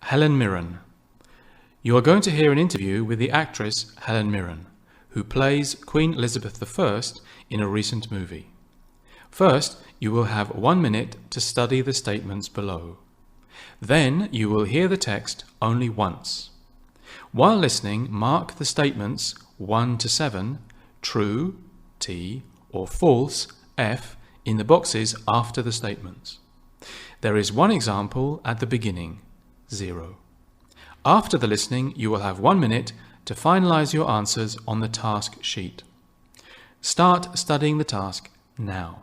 Helen Mirren. You are going to hear an interview with the actress Helen Mirren, who plays Queen Elizabeth I in a recent movie. First, you will have 1 minute to study the statements below. Then you will hear the text only once. While listening, mark the statements 1 to 7, true, T, or false, F, in the boxes after the statements. There is one example at the beginning, 0. After the listening, you will have 1 minute to finalize your answers on the task sheet. Start studying the task now.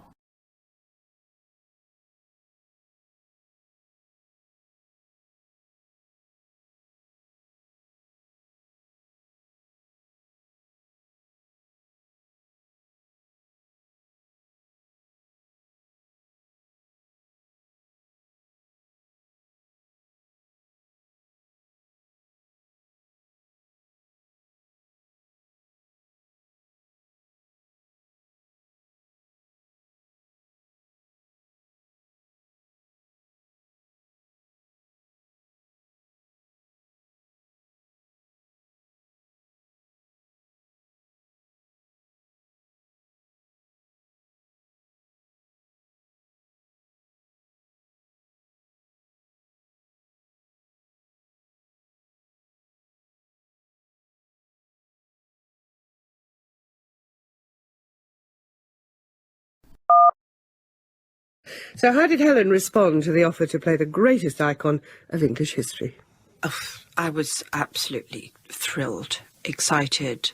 So how did Helen respond to the offer to play the greatest icon of English history? Oh, I was absolutely thrilled, excited.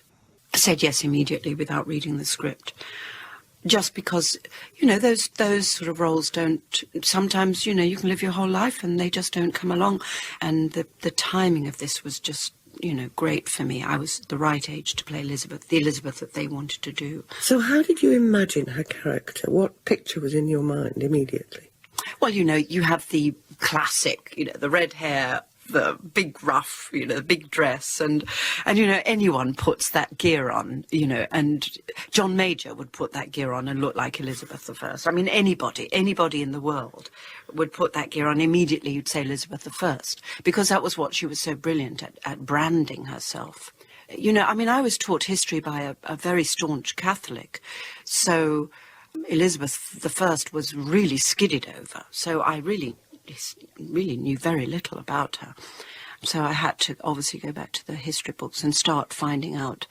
I said yes immediately without reading the script. Just because, those sort of roles don't, sometimes, you can live your whole life and they just don't come along. And the timing of this was just, great for me. I was the right age to play Elizabeth, the Elizabeth that they wanted to do. So how did you imagine her character? What picture was in your mind immediately? Well, you have the classic, the red hair, the big ruff, the big dress, and anyone puts that gear on, and John Major would put that gear on and look like Elizabeth I. I mean, anybody in the world would put that gear on. Immediately you'd say Elizabeth I, because that was what she was so brilliant at branding herself. I was taught history by a very staunch Catholic, so Elizabeth I was really skidded over, so I really knew very little about her. So I had to obviously go back to the history books and start finding out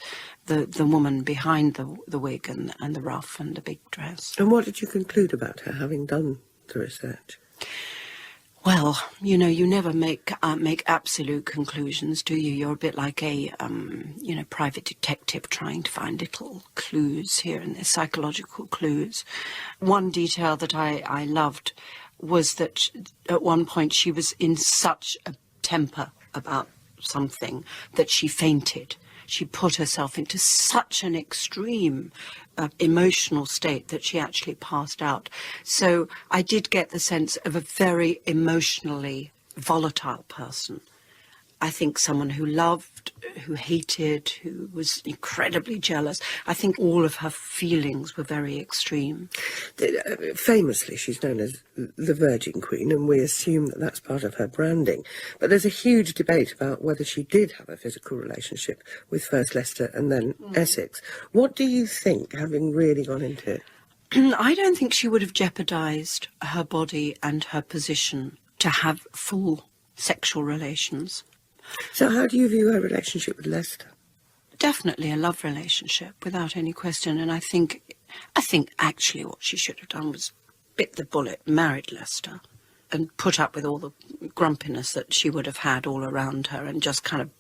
the woman behind the wig and the ruff and the big dress. And what did you conclude about her, having done the research? Well, you never make absolute conclusions, do you? You're a bit like a, private detective trying to find little clues here and there, psychological clues. One detail that I loved was that at one point she was in such a temper about something that she fainted. She put herself into such an extreme emotional state that she actually passed out. So I did get the sense of a very emotionally volatile person. I think someone who loved, who hated, who was incredibly jealous. I think all of her feelings were very extreme. Famously, she's known as the Virgin Queen, and we assume that that's part of her branding. But there's a huge debate about whether she did have a physical relationship with first Leicester and then Essex. What do you think, having really gone into it? I don't think she would have jeopardised her body and her position to have full sexual relations. So how do you view her relationship with Leicester? Definitely a love relationship, without any question. And I think actually what she should have done was bit the bullet, married Leicester, and put up with all the grumpiness that she would have had all around her and just kind of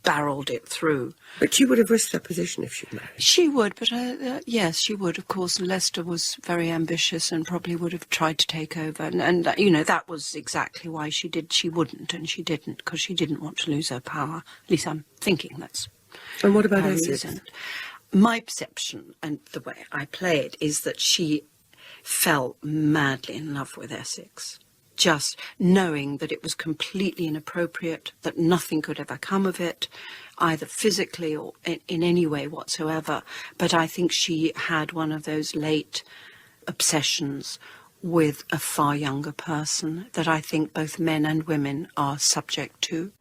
barreled it through. But she would have risked her position if she married. She would, but yes, she would, of course. Leicester was very ambitious and probably would have tried to take over. And that was exactly why she wouldn't, and she didn't, because she didn't want to lose her power. At least I'm thinking that's... And what about Essex? My perception, and the way I play it, is that she fell madly in love with Essex. Just knowing that it was completely inappropriate, that nothing could ever come of it, either physically or in any way whatsoever. But I think she had one of those late obsessions with a far younger person that I think both men and women are subject to.